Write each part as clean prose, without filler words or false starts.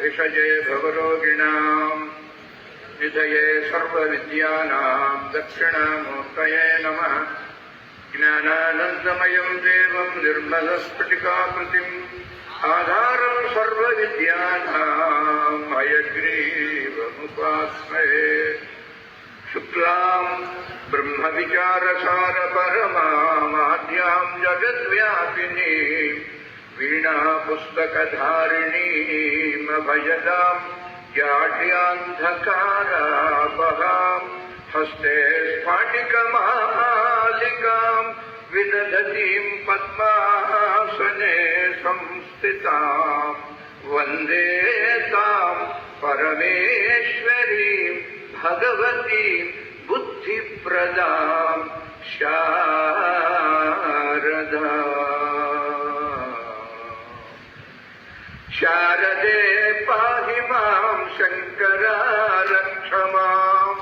भिषजे भवरोगिणाम् निधये सर्वविद्यानां दक्षिणामूर्तये नमः। ज्ञानानन्दमयं देवं निर्मलस्फटिकाकृतिम् आधारं सर्वविद्यानां हयग्रीवमुपास्महे। शुक्लां ब्रह्मविचारसारपरमाद्यां जगद्व्यापिनीं वीणापुस्तकधारिणीमभयदां जाड्यान्धकारापहां हस्ते स्फाटिकमालिकां विदधतीं पद्मासने संस्थितां वन्दे तां परमेश्वरीं भगवतीं बुद्धिप्रदां शारदा। शारदे पाहि मां शङ्करा रक्ष माम्।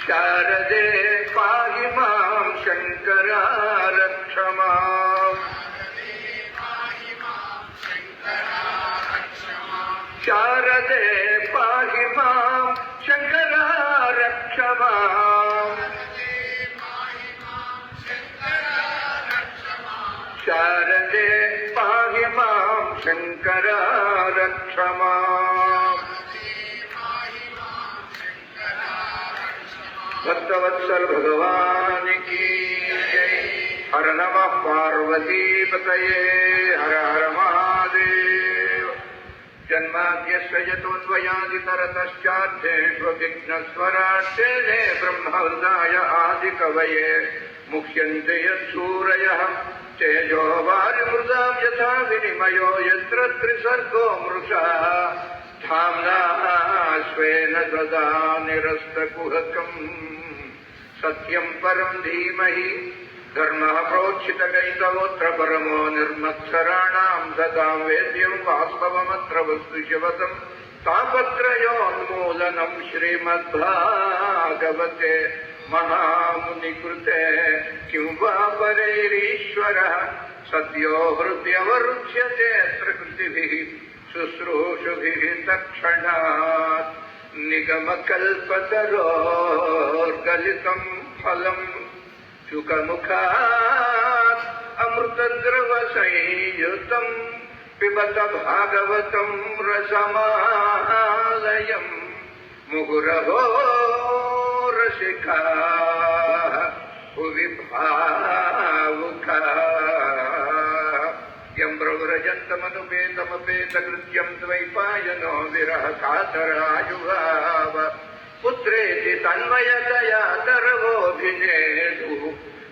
शारदे पाहि मां शङ्करा रक्ष माम्। शारदे पाहि मां शङ्करा रक्ष माम्। शारदे पाहि मां शङ्करा रक्ष माम्। भक्तवत्सल भगवान की जय। हर नमः पार्वतीपतये हर हर महादेव। जन्माद्यस्य यतोऽन्वयादितरतश्चार्थेष्वभिघ्नस्वराट्टेने ब्रह्महृदाय आदिकवये मुह्यन्ते यत्सूरयः तेजो वारिमृदां यथा विनिमयो यत्र त्रिसर्गो मृषा धाम्ना स्वेन सदा निरस्तकुहकम् सत्यं परं धीमहि धर्मः प्रोक्षितकैतवोऽत्र परमो निर्मत्सराणां सदां वेद्यं वास्तवमत्र वस्तु शिवतं तापत्रयोन्मूलनं श्रीमद्भागवते महामुनिकृते किं वा परैरीश्वरः सद्यो हृद्यवरुच्यते प्रकृतिभिः शुश्रूषुभिः तत्क्षणात् निगमकल्पतरोर्गलितं फलम् शुकमुखात् अमृतद्रवसंयुतं पिबत भागवतं रसमालयम् मुहुरहो रसिकाः भुवि भावुकाः यं प्रव्रजन्तमनुपेतमपेतकृत्यं द्वैपायनो विरह कातरायुभाव पुत्रेति तन्मयतया तरवोऽभिनेदुः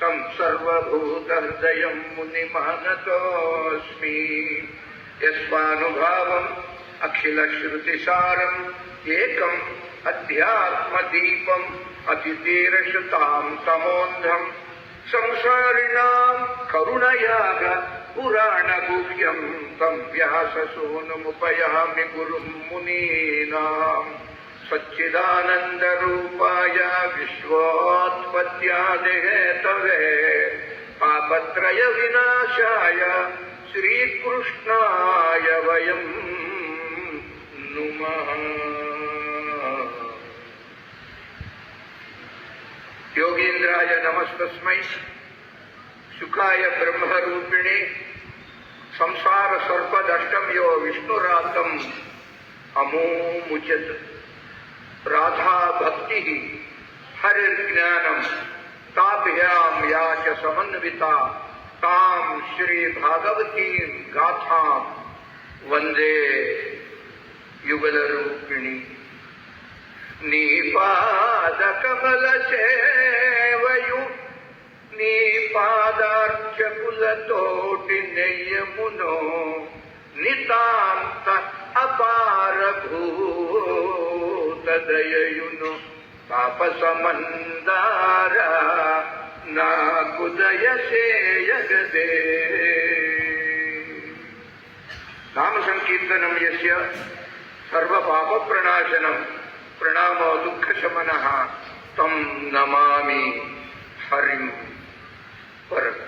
तं सर्वभूतहृदयं मुनिमानतोऽस्मि। यस्वानुभावम् अखिलश्रुतिसारम् एकम् अध्यात्मदीपम् अतितीरशतां तमोन्धम् संसारिणां करुणयाग पुराणगुह्यं तं व्याससूनुमुपयामि गुरुं मुनीनाम्। सच्चिदानन्दरूपाय विश्वोत्पत्त्यादिहेतवे पापत्रयविनाशाय श्रीकृष्णाय वयं नुमः। योगीन्द्राय नमस्तस्मै सुखाय ब्रह्मरूपिणे संसार सर्पदष्टं यो विष्णुरातम् अमूमुचत्। राधा भक्ति हरिर्ज्ञानम ताभ्यां या च समन्विता तां श्री भागवतीं गाथां वंदे युगलरूपिणी। नीपादकमलसेवयु नीपादार्चकुलतोटि नेयमुनो नितांत अपारभूतदययुनो तापसमंदार नाकुदयसेयगदे। नाम संकीर्तनं यस्य सर्वपापप्रणाशनं प्रणामो दुःखशमनः तं नमामि हरिं परम्।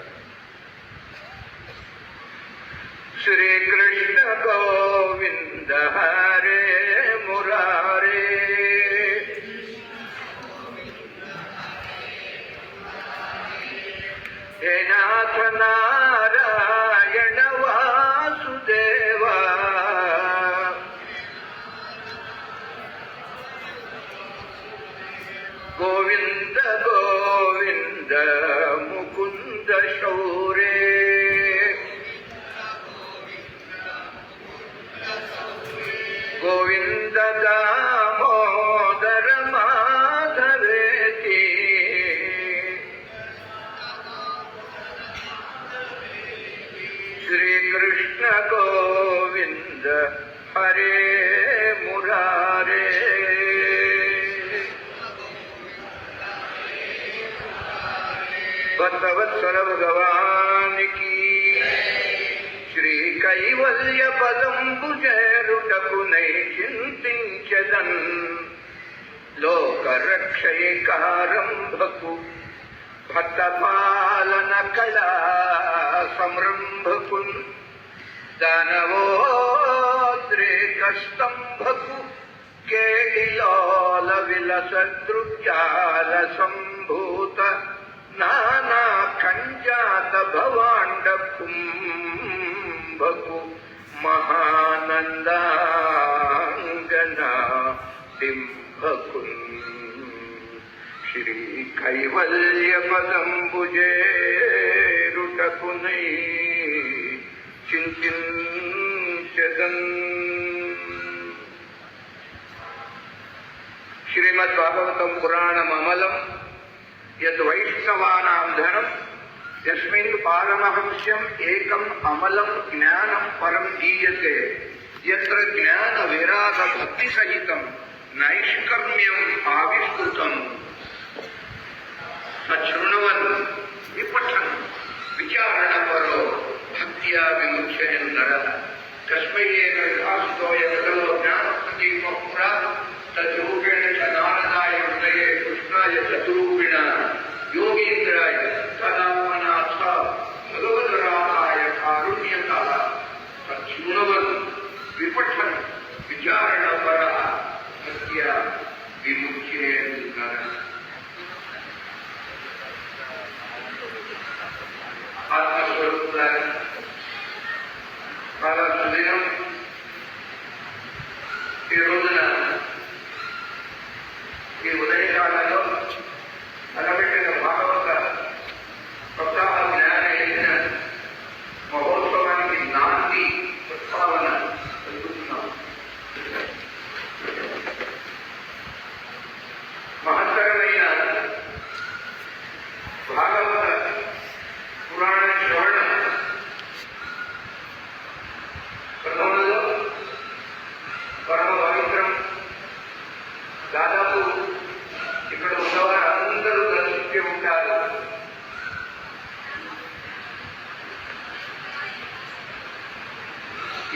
శ్రీకృష్ణ గోవింద హరే మురారే హే నాథ నారాయణ వాసుదేవ గోవింద గోవింద ముకుంద శౌరే గోవింద దామోదర మాధవేతి శ్రీకృష్ణ గోవింద హరే మురారే భక్తవత్సల భగవానికి శ్రీ కైవల్య పదంబు చేరుటకునై చింతించదన్ లోకరక్షైకారంభకు భక్త పాలన కళా సంరంభకు దానవోద్రేకస్తంభకు కేళిలోల విలసదృజాల సంభూత నానా కంజాత భవాండ కుంభకు మహానందాంగనా డింభకు శ్రీ కైవల్య పదంబుజేరుటకునై చింతించదన్. శ్రీమద్భాగవతం పురాణమమలం యద్వైష్ణవానాం ధనం యస్మిన్ పారమహంస్యం ఏకం అమలం జ్ఞానం పరం గీయతే యత్ర జ్ఞాన విరాగ భక్తి సహితం నైష్కర్మ్యం ఆవిష్కృతం సశృణవన్ విపఠన్ విచారణపరో భక్త్యా విముచ్యన్ నరః తస్మై ఏక వికాసితో యత్కలో జ్ఞానప్రదీపో పురా తద్రూపేణ చ నారదాయ హృదయే కృష్ణాయ చతురూపిణ యోగీంద్రాయ తదాత్మనాథ భగవద్రాధాయ కారుణ్యత తచ్చృణవన్ విపఠన్ విచారణపరః భక్త్యా విముచ్యేన్ నరః. ఆత్మస్వరూపులారా, చాలా సుదినం ఈ రోజున ఈ ఉదయకాలంలో తలపెట్టిన భాగవత సప్తాహ జ్ఞాన యజ్ఞ మహోత్సవానికి నాంది ప్రస్తావన జరుగుతున్నాం. మహత్తరమైన భాగవత పురాణ శ్రవణ క్రమంలో పరమ పవిత్రం. దాదాపు ఇక్కడ ఉన్నవారు అందరూ దర్శించే ఉంటారు.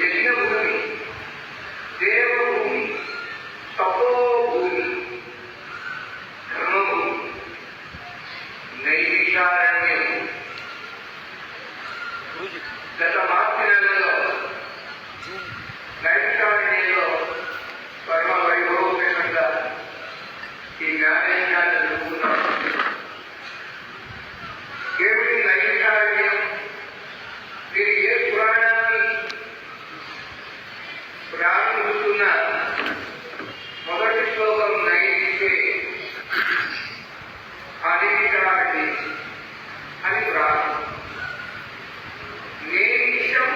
యజ్ఞభూమి, దేవభూమి, తపోభూమి, ధర్మభూమి, నైమిషారణ్యం. గత మార్చి నెలలో నైమిషారణ్యంలో పరమ వైభవపేతంగా ఈ జ్ఞానేశాన్ని జరుపుకున్నాం. ఏమిటి నైమిషారణ్యం? మీరు ఏ పురాణాన్ని ప్రారంభిస్తున్న మొదటి శ్లోకం నైమిషే అనిమిషారణి అని ప్రారంభం. నేమిషం,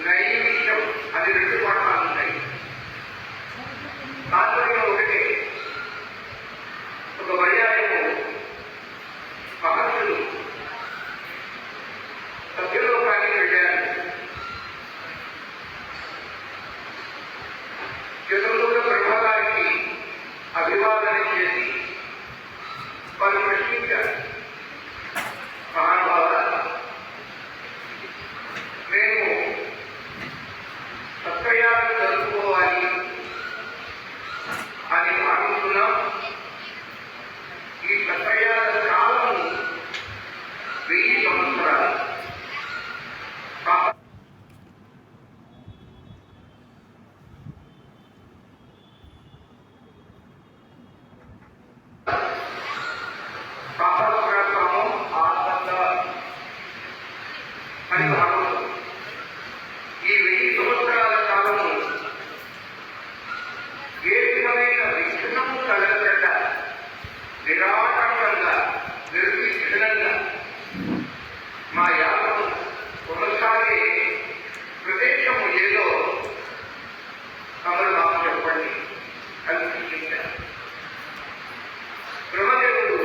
నైమిషం అది రెండు పట్టాలు ఉన్నాయి. తాత్పర్యం ఒకటే. అని భాగవతం. ఈ 1000 సంవత్సరాల కాలము ఏ విధమైన విఘ్నము కలగకుండా నిరాటంకంగా నిర్విఘ్నంగా మా యాత్ర కొనసాగే ప్రదేశము ఏదో తమరు నాకు చెప్పండి కల్పించారు. బ్రహ్మదేవుడు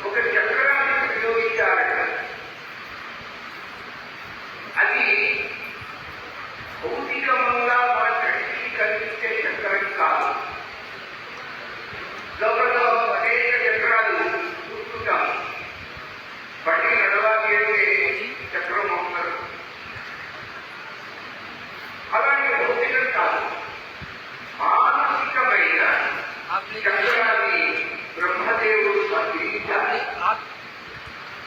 ఒక చక్రాన్ని ప్రయోగించారట. అది భౌతికంగా మన కంటికి కనిపించే చక్రం కాదు. లోకంలో అనేక చక్రాలు చూస్తుంటాం. బండి నడవాలి అంటే చక్రం అవుతారు. అలాంటి భౌతికం కాదు, మానసికమైన చక్రాన్ని బ్రహ్మదేవుడు స్పందించాలి.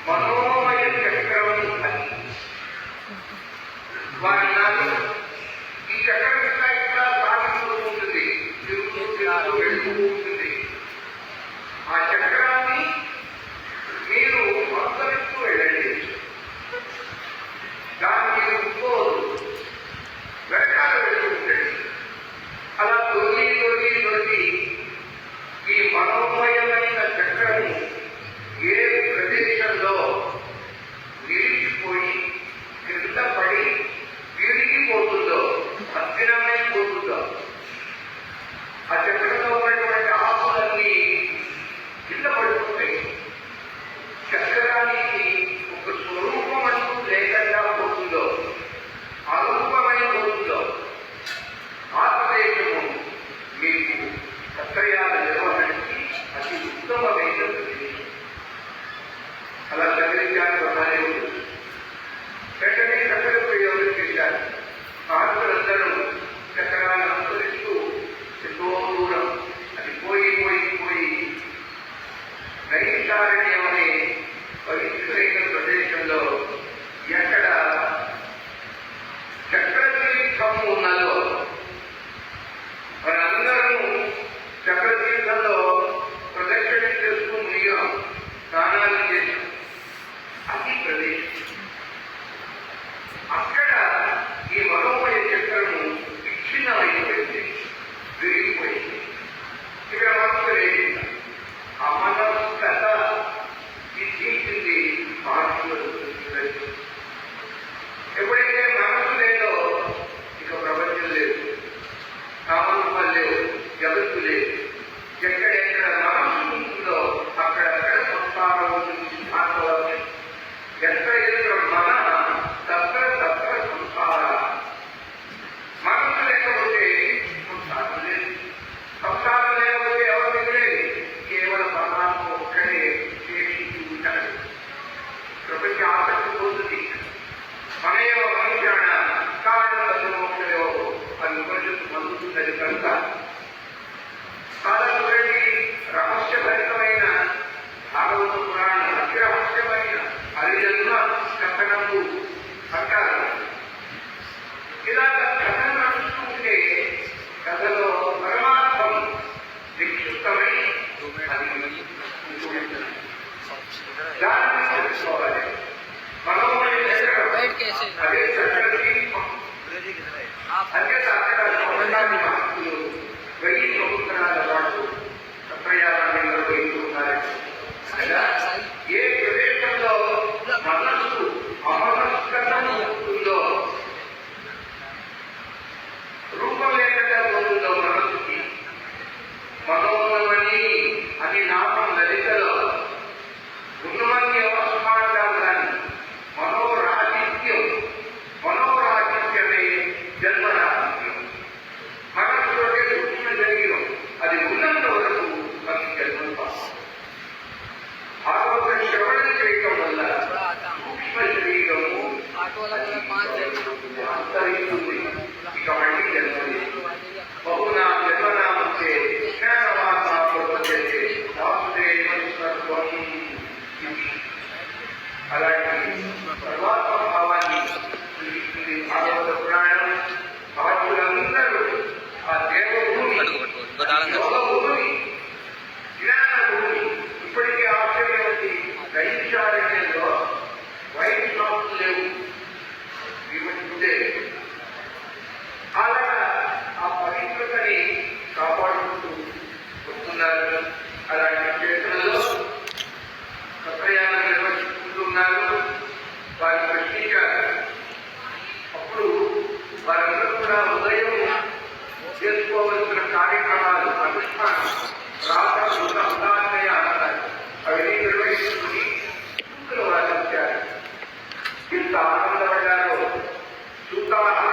మనోమయ చక్రం అని వారి నాడు ఈ చక్రం ఇట్లా సాగుతూ ఉంటుంది, తిరుగుతూ వెళ్తూ ఉంటుంది. ఆ చక్రాన్ని మీరు అనుసరిస్తూ వెళ్ళండి. దాన్ని మీరు ఇంకోరు వెనకాల వెళ్తూ ఉండండి. అలా దొరికి దొరికి దొరికి ఈ మనోమయమైన చక్రము ఏ ప్రదేశంలో నిలిచిపోయి క్రింద పడి విరిగిపోతుందో, భగ్నమైపోతుందో, ఆ చక్రంలో ఉన్నటువంటి ఆకులన్నీ కింద పడిపోతాయి. చక్రానికి ఒక స్వరూపం అంటూ లేకుండా పోతుందో, అరూపమైపోతుందో, ఆ ప్రదేశము మీకు సత్రయాల నిర్వహణకి అతి ఉత్తమమైన ప్రదేశం. అలా చక్రించారు బ్రహ్మదేవుడు. వెంటనే చక్ర ప్రయోగం చేశారు. సాధువులందరూ చక్రాన్ని అనుసరిస్తూ ఎంతో దూరం అది పోయి పోయి పోయి నైమిషారణ్యం అనే పవిత్రైన ప్రదేశంలో ఎక్కడ చక్రతీర్థము ఉన్నదో, మనందరూ చక్రతీర్థంలో ప్రదక్షిణ చేస్తూ మునిగాం, స్నానాలు చేశాం. అది ప్రదేశం. అక్కడ ఈ మనోమయ చక్రము విచ్ఛిన్నమైపోయింది, విరిగిపోయింది. ఇక్కడ మనసు లేదు. ఆ మనసు కథ తీర్చింది మహర్షులు. ఎప్పుడైతే మనసు లేదో ఇక ప్రపంచం లేదు, నామరూపాలు లేవు, జగత్తు లేదు. ఎక్కడెక్కడ మనసు ఉంటుందో అక్కడక్కడ సంస్కారం ఉంటుంది, మానవులు. ఎక్కడ ఎక్కడ మన తత్ర తత్ర సంస్కార. మనసు లేకపోతే సంస్కారం లేదు, సంస్కారం లేకపోతే ఎవరు మిగిలేదు. కేవలం పరమాత్మ ఒక్కడే శేషించి ఉంటాడు. ప్రపంచ ఆసక్తి పోతుంది. మనయో మనుష్యాణ కారణమోక్షయో అని ఉపనిషత్తు పొందుతున్నది కనుక చాలా చూడండి. రహస్యభరితమైన భాగవత పురాణం అతి రహస్యమైన హరిజన్మ కథనము అంటారు. ఇలాగ కథను నడుస్తుంటే కథలో పరమార్థం నిక్షిప్తమై అది దాన్ని తెలుసుకోవాలి. మనోమయ చక్రం అదే చక్రకి అంతే. అక్కడ సౌందర్యాన్ని మహత్తులు 1000 సంవత్సరాల పాటు సత్రయాగాన్ని నిర్వహిస్తున్నారు. అనగా ఏ ప్రదేశంలో మనస్సు అమనస్కరణము ఉంటుందో, రూపం లేకుండా పోతుందో మనస్సుకి, మనోమని అని నామం లలితలో ఉన్నమని అవసరమాటారు. కానీ మనోరాజిత్యం, మనోరాజిత్యమే జన్మరాజిత్యం. మనస్సులోనే సూక్ష్మ శరీరం అది ఉన్నంత వరకు మనకి జన్మ. భాగవత శ్రవణం చేయటం వల్ల సూక్ష్మ శరీరము అంతరిస్తుంది. ఇక మళ్ళీ జన్మది బహునా జన్మనామంతే జ్ఞానవాసాపే వాసుదేవ సర్వం. అలాంటి సర్వాత్మ భావాన్ని సూచిస్తుంది భాగవత పురాణం. మహర్షులందరూ ఆ దేవభూమి, యోగభూమి, జ్ఞానభూమి. ఇప్పటికీ ఆశ్చర్యవతి నైమిషారణ్యంలో వైష్ణవ ఎంత ఆనందపడ్డారో సూత మహారాజు